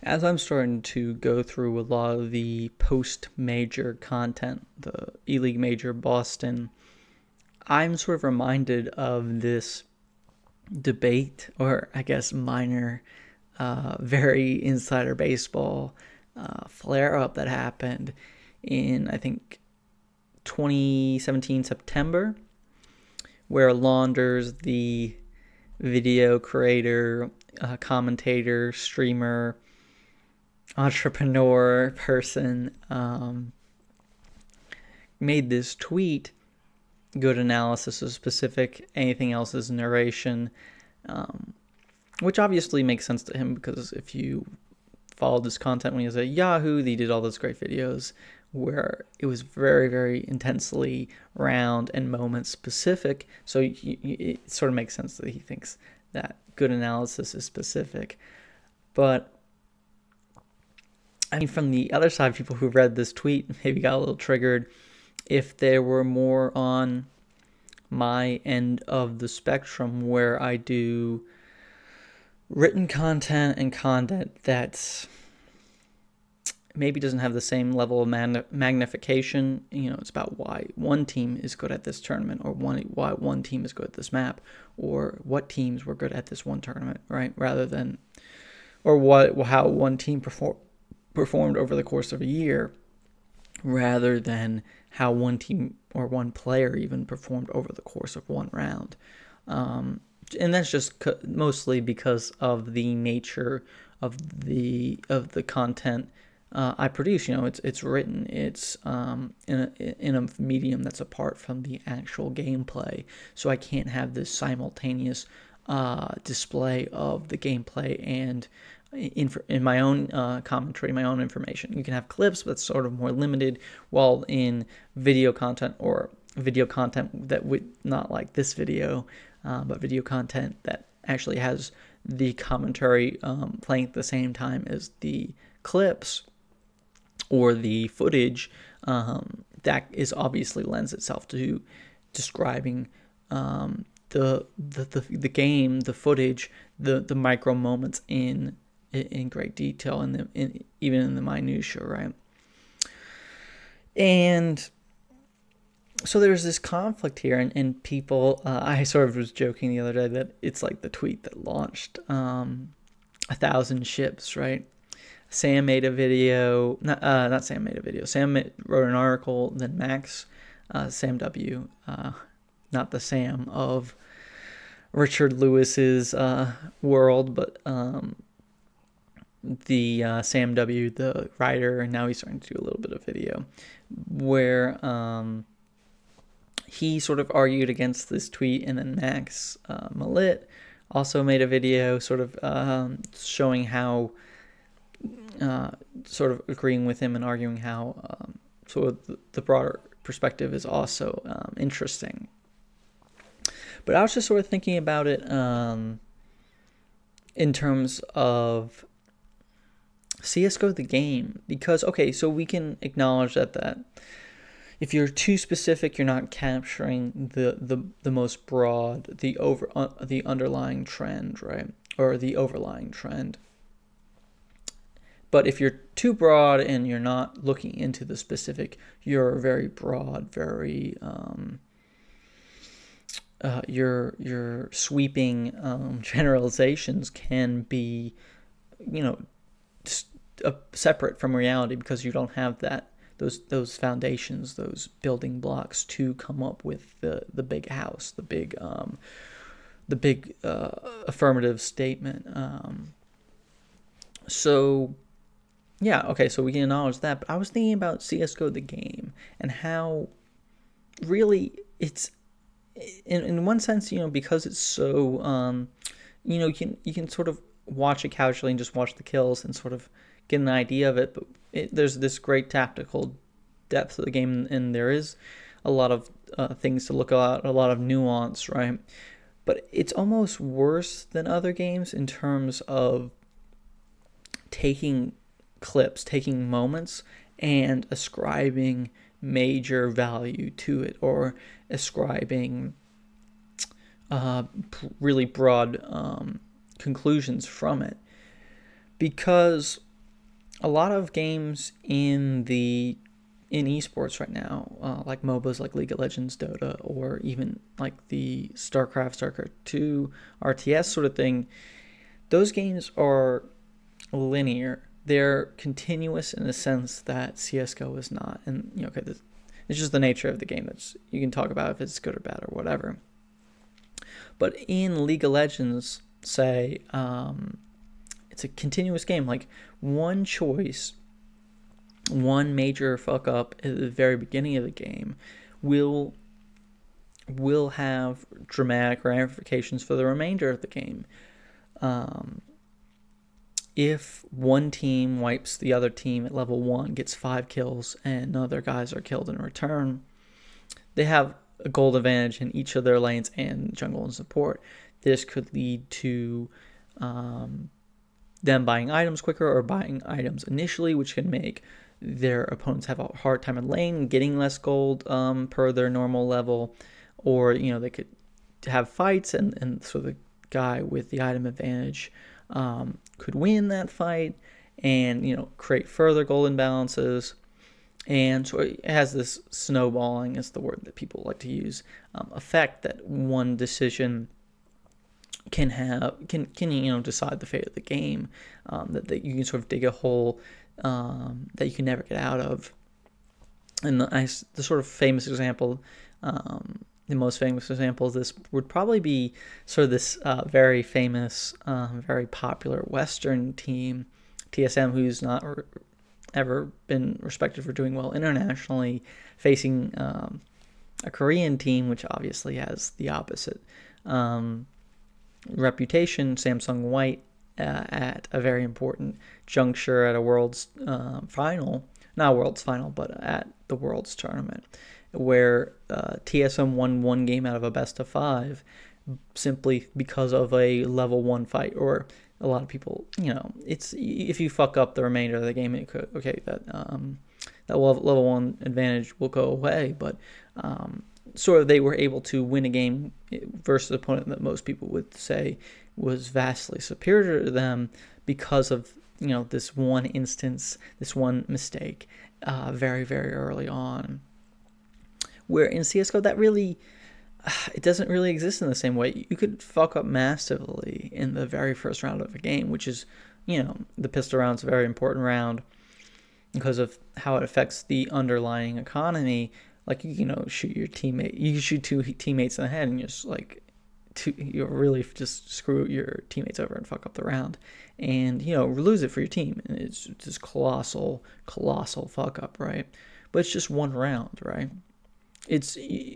As I'm starting to go through a lot of the post-major content, the E-League Major Boston, I'm sort of reminded of this debate, or I guess minor, very insider baseball flare-up that happened in, I think, 2017 September, where Launders, the video creator, commentator, streamer, entrepreneur person, made this tweet. Good analysis is specific, anything else is narration, which obviously makes sense to him because if you followed this content when he was at Yahoo, he did all those great videos where it was very, very intensely round and moment specific. So it sort of makes sense that he thinks that good analysis is specific. But I mean, from the other side, people who read this tweet maybe got a little triggered if there were more on my end of the spectrum where I do written content and content that's maybe doesn't have the same level of magnification. You know, it's about why one team is good at this tournament, or why one team is good at this map, or what teams were good at this one tournament, right? Rather than, or how one team performed over the course of a year, rather than how one team or one player even performed over the course of one round. And that's just mostly because of the nature of the content I produce. You know, it's written, it's in a medium that's apart from the actual gameplay, so I can't have this simultaneous display of the gameplay and in my own commentary, my own information. You can have clips, but it's sort of more limited, while in video content, or video content that would not like this video, but video content that actually has the commentary playing at the same time as the clips or the footage, that is obviously lends itself to describing the game, the footage, the micro moments in great detail, and even in the minutia, right? And so there's this conflict here, and people, I sort of was joking the other day that it's like the tweet that launched 1,000 ships, right? Sam made a video, not Sam made a video, Sam wrote an article, then Max, Sam W., not the Sam of Richard Lewis's world, but the Sam W., the writer, and now he's starting to do a little bit of video, where he sort of argued against this tweet, and then Max Malit also made a video sort of showing how, sort of agreeing with him and arguing how sort of the broader perspective is also interesting. But I was just sort of thinking about it in terms of CSGO the game, because, okay, so we can acknowledge that if you're too specific, you're not capturing the most broad, the underlying trend, right? Or the overlying trend. But if you're too broad and you're not looking into the specific, you're very broad, very your sweeping generalizations can be, you know, separate from reality, because you don't have those foundations, those building blocks to come up with the big house, the big affirmative statement. So yeah, okay, so we can acknowledge that, but I was thinking about CSGO the game and how really it's, in one sense, you know, because it's so you know, you can sort of watch it casually and just watch the kills and sort of get an idea of it, but there's this great tactical depth of the game, and there is a lot of things to look at, a lot of nuance, right? But it's almost worse than other games in terms of taking clips, taking moments, and ascribing major value to it, or ascribing really broad conclusions from it. Because a lot of games in esports right now, like MOBAs, like League of Legends, Dota, or even like the StarCraft 2 RTS sort of thing, those games are linear. They're continuous in the sense that CS:GO is not. And okay, it's just the nature of the game. That's, you can talk about if it's good or bad or whatever. But in League of Legends, say, it's a continuous game. Like, one choice, one major fuck up at the very beginning of the game will have dramatic ramifications for the remainder of the game. If one team wipes the other team at level 1, gets 5 kills, and none of their guys are killed in return, they have a gold advantage in each of their lanes and jungle and support. This could lead to them buying items quicker or buying items initially, which can make their opponents have a hard time in lane, getting less gold per their normal level, or they could have fights and so the guy with the item advantage could win that fight and create further gold imbalances. And so it has this snowballing, is the word that people like to use, effect that one decision can decide the fate of the game, that you can sort of dig a hole that you can never get out of. And the sort of famous example, the most famous example of this would probably be sort of this very famous, very popular Western team, TSM, who's not ever been respected for doing well internationally, facing a Korean team, which obviously has the opposite reputation, Samsung White, at a very important juncture at a Worlds final, not a Worlds final, but at the Worlds tournament, where TSM won one game out of a best of 5 simply because of a level 1 fight. Or a lot of people, it's, if you fuck up the remainder of the game, it could, that level 1 advantage will go away. But sort of they were able to win a game versus an opponent that most people would say was vastly superior to them because of this one instance, this one mistake, very, very early on. Where in CS:GO, that really, it doesn't really exist in the same way. You could fuck up massively in the very first round of a game, which is, the pistol round's a very important round because of how it affects the underlying economy. Like, shoot your teammate, you can shoot 2 teammates in the head and just you really just screw your teammates over and fuck up the round, and lose it for your team. And it's just colossal fuck up, right? But it's just one round, right? It's,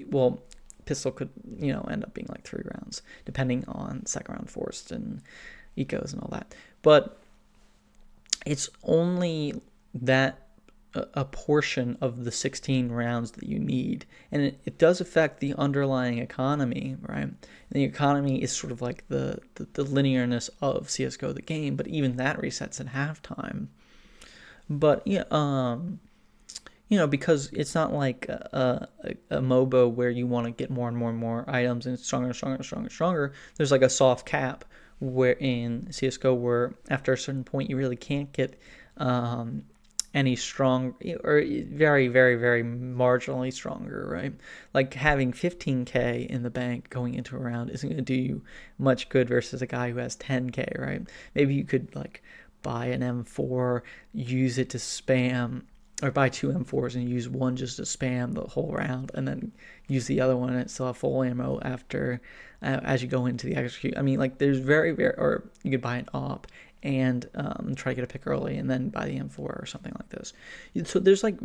well, pistol could end up being like 3 rounds depending on second round forced and ecos and all that. But it's only that a portion of the 16 rounds that you need, and it does affect the underlying economy, right? And the economy is sort of like the linearness of CS:GO, the game, but even that resets at halftime. But because it's not like a MOBA where you want to get more and more and more items and stronger. There's like a soft cap where in CS:GO, where after a certain point you really can't get any strong, or very, very, very marginally stronger, right? Like having 15k in the bank going into a round isn't going to do you much good versus a guy who has 10k, right? Maybe you could like buy an M4, use it to spam, or buy 2 M4s and use one just to spam the whole round, and then use the other one and still have full ammo after as you go into the execute. I mean, like, there's very, very, or you could buy an AWP and try to get a pick early and then buy the M4 or something like this. So there's like,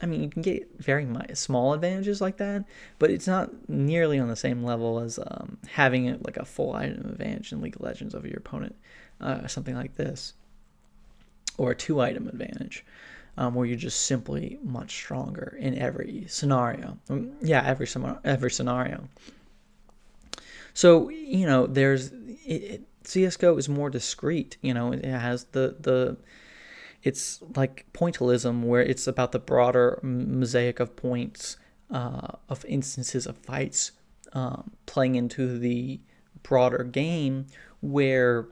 I mean, you can get very small advantages like that, but it's not nearly on the same level as having like a full item advantage in League of Legends over your opponent, something like this, or a 2 item advantage. Where you're just simply much stronger in every scenario. Every scenario. So, there's CS:GO is more discrete. It has it's like pointillism, where it's about the broader mosaic of points, of instances of fights, playing into the broader game, where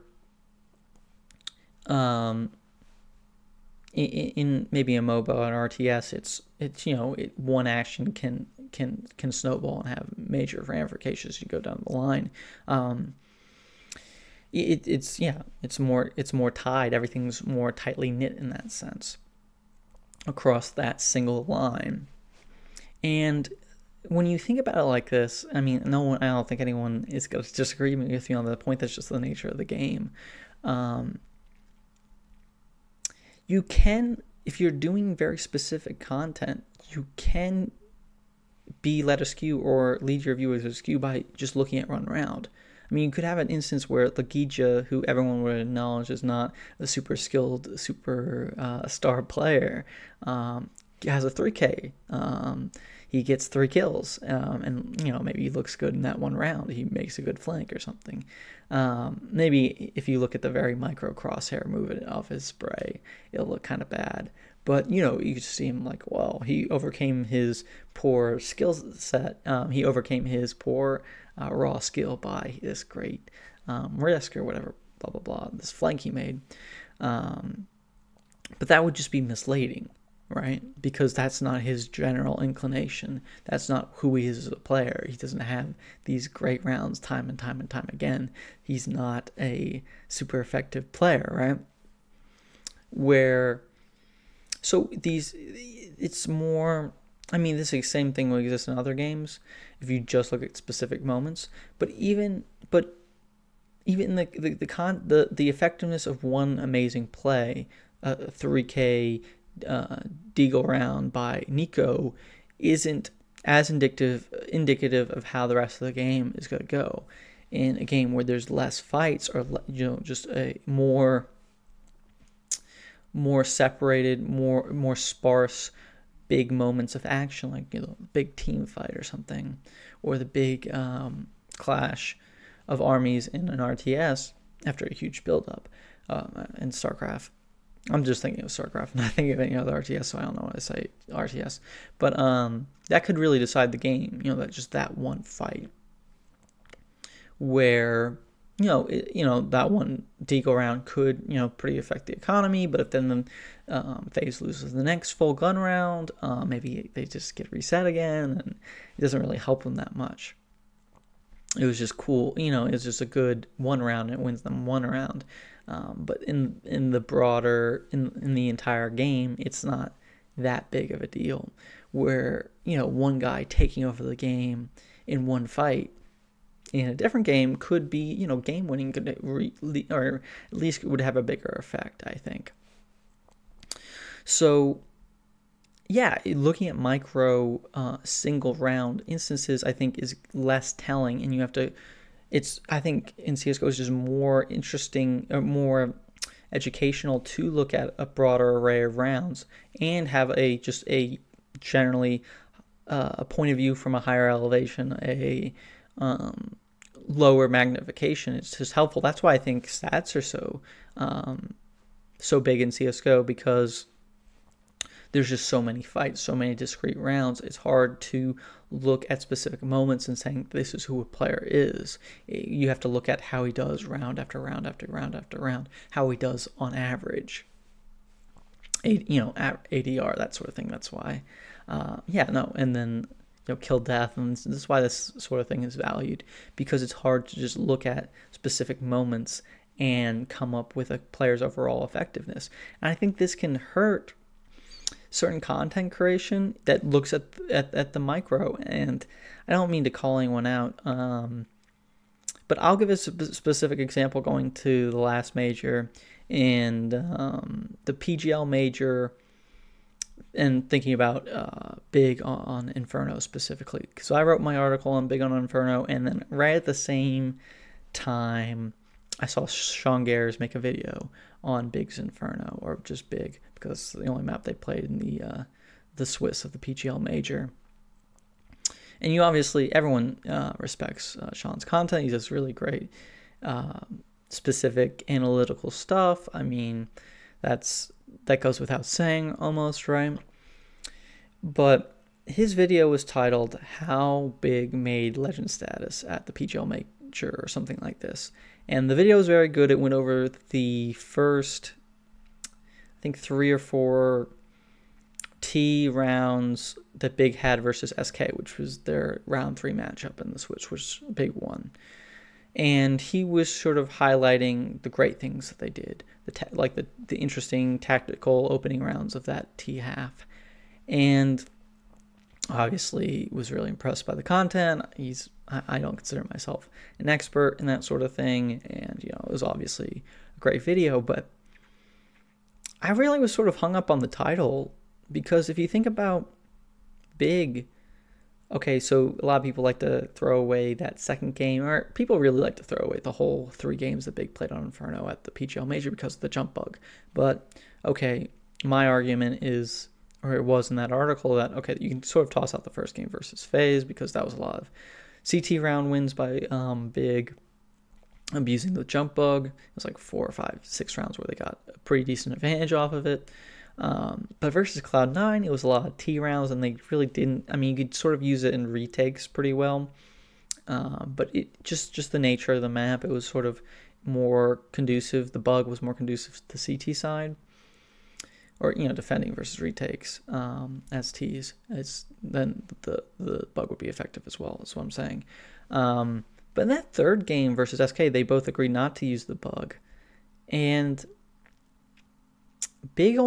in maybe a MOBA or an RTS, it's one action can snowball and have major ramifications as you go down the line. It's more tied. Everything's more tightly knit in that sense across that single line. And when you think about it like this, I mean, I don't think anyone is going to disagree with me on the point. That's just the nature of the game. You can, if you're doing very specific content, you can be led askew or lead your viewers askew by just looking at run around. I mean, you could have an instance where Lagija, who everyone would acknowledge is not a super skilled, super star player, has a 3K. He gets 3 kills, and maybe he looks good in that one round. He makes a good flank or something. Maybe if you look at the very micro crosshair movement of his spray, it'll look kind of bad. But you see him like, well, he overcame his poor skill set. He overcame his poor raw skill by this great risk or whatever, blah blah blah. This flank he made, but that would just be misleading. Right? Because that's not his general inclination. That's not who he is as a player. He doesn't have these great rounds time and time and time again. He's not a super effective player, right? It's more, I mean, this is the same thing will exist in other games if you just look at specific moments. But even the effectiveness of one amazing play, a 3K Deagle round by Nico, isn't as indicative of how the rest of the game is going to go. In a game where there's less fights or just a more separated, more sparse, big moments of action, like big team fight or something, or the big clash of armies in an RTS after a huge build-up in StarCraft. I'm just thinking of StarCraft, not thinking of any other RTS, so I don't know why I say RTS. But that could really decide the game, that one fight where, that one deagle round could, pretty affect the economy, but if then the phase loses the next full gun round, maybe they just get reset again, and it doesn't really help them that much. It was just cool, it's just a good one round, and it wins them one round. But in the broader, in the entire game, it's not that big of a deal. Where, one guy taking over the game in one fight in a different game could be, game winning, or at least would have a bigger effect, I think. So, yeah, looking at micro single round instances, I think, is less telling, and you have to. I think in CSGO it's just more interesting or more educational to look at a broader array of rounds and have a generally a point of view from a higher elevation, a lower magnification. It's just helpful. That's why I think stats are so big in CSGO, because there's just so many fights, so many discrete rounds. It's hard to look at specific moments and saying this is who a player is. You have to look at how he does round after round after round after round, how he does on average. ADR, that sort of thing. That's why. And then kill death, and this is why this sort of thing is valued, because it's hard to just look at specific moments and come up with a player's overall effectiveness. And I think this can hurt certain content creation that looks at the micro, and I don't mean to call anyone out, but I'll give a specific example going to the last major and the PGL major, and thinking about Big on Inferno specifically. So I wrote my article on Big on Inferno, and then right at the same time I saw SeanGares make a video on Big's Inferno, or just Big, because it's the only map they played in the Swiss of the PGL major. And everyone respects Sean's content. He does really great specific analytical stuff. I mean, that goes without saying almost, right? But his video was titled "How Big Made Legend Status at the PGL Major" or something like this. And the video was very good. It went over the first I think 3 or 4 T rounds that Big had versus SK, which was their round 3 matchup in the Switch, which was a big one. And he was sort of highlighting the great things that they did, the interesting tactical opening rounds of that T half. And obviously was really impressed by the content. I don't consider myself an expert in that sort of thing, and it was obviously a great video, but I really was sort of hung up on the title, because if you think about Big, okay, so a lot of people like to throw away that second game, or people really like to throw away the whole 3 games that Big played on Inferno at the PGL Major because of the jump bug. But okay, my argument is, or it was in that article, that okay, you can sort of toss out the first game versus FaZe, because that was a lot of CT round wins by Big, abusing the jump bug. It was like 4 or 5, 6 rounds where they got a pretty decent advantage off of it. But versus Cloud9, it was a lot of T rounds, and they really didn't. I mean, you could sort of use it in retakes pretty well, but it just the nature of the map, it was sort of more conducive. The bug was more conducive to the CT side, or defending versus retakes as Ts. Then the bug would be effective as well. Is what I'm saying. But in that third game versus SK, they both agreed not to use the bug, and Big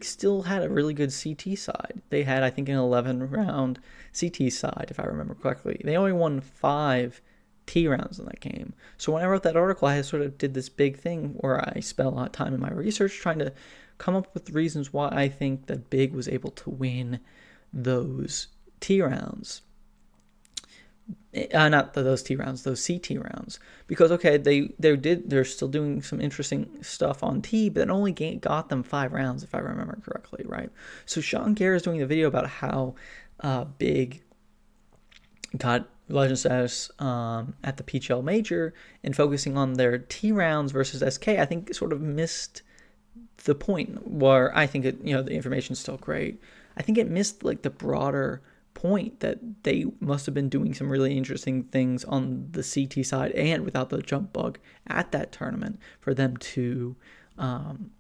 still had a really good CT side. They had, I think, an 11-round CT side, if I remember correctly. They only won 5 T rounds in that game. So when I wrote that article, I sort of did this big thing where I spent a lot of time in my research trying to come up with reasons why I think that Big was able to win those T rounds. Not those T rounds, those CT rounds. Because okay, they're still doing some interesting stuff on T, but it only got them 5 rounds, if I remember correctly, right? So SeanGares is doing a video about how Big got legend status at the PGL Major, and focusing on their T rounds versus SK, I think sort of missed the point. Where I think the information's still great. I think it missed like the broader point that they must have been doing some really interesting things on the CT side and without the jump bug at that tournament for them to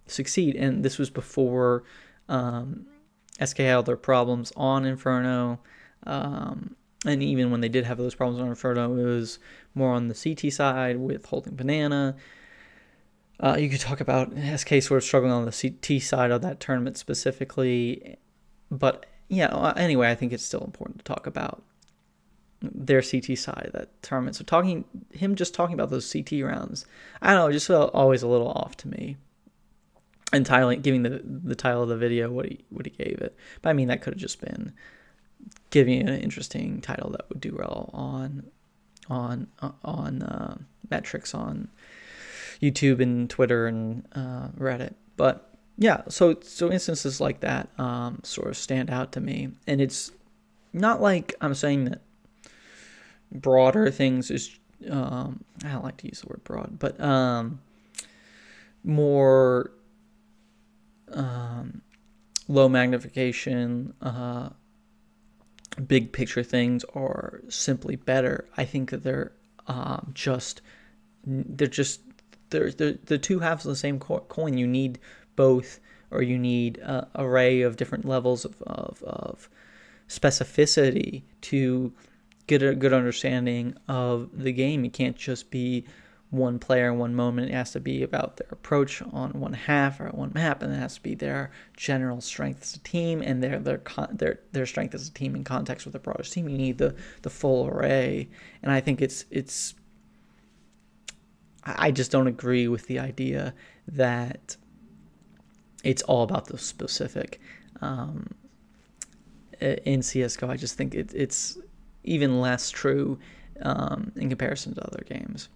succeed. And this was before SK had their problems on Inferno, and even when they did have those problems on Inferno, it was more on the CT side with holding banana. You could talk about SK sort of struggling on the CT side of that tournament specifically, but yeah, anyway, I think it's still important to talk about their CT side of that tournament. So him just talking about those CT rounds, I don't know, it just felt always a little off to me. And giving the title of the video what he gave it. But I mean, that could have just been giving it an interesting title that would do well on metrics on YouTube and Twitter and Reddit. But yeah, so instances like that sort of stand out to me. And it's not like I'm saying that broader things is, I don't like to use the word broad, but more low magnification, big picture things are simply better. I think that they're the two halves of the same coin. You need both, or you need an array of different levels of specificity to get a good understanding of the game. It can't just be one player in one moment. It has to be about their approach on one half or one map, and it has to be their general strength as a team and their strength as a team in context with the broader team. You need the full array, and I think I just don't agree with the idea that it's all about the specific. In CSGO, I just think it's even less true in comparison to other games.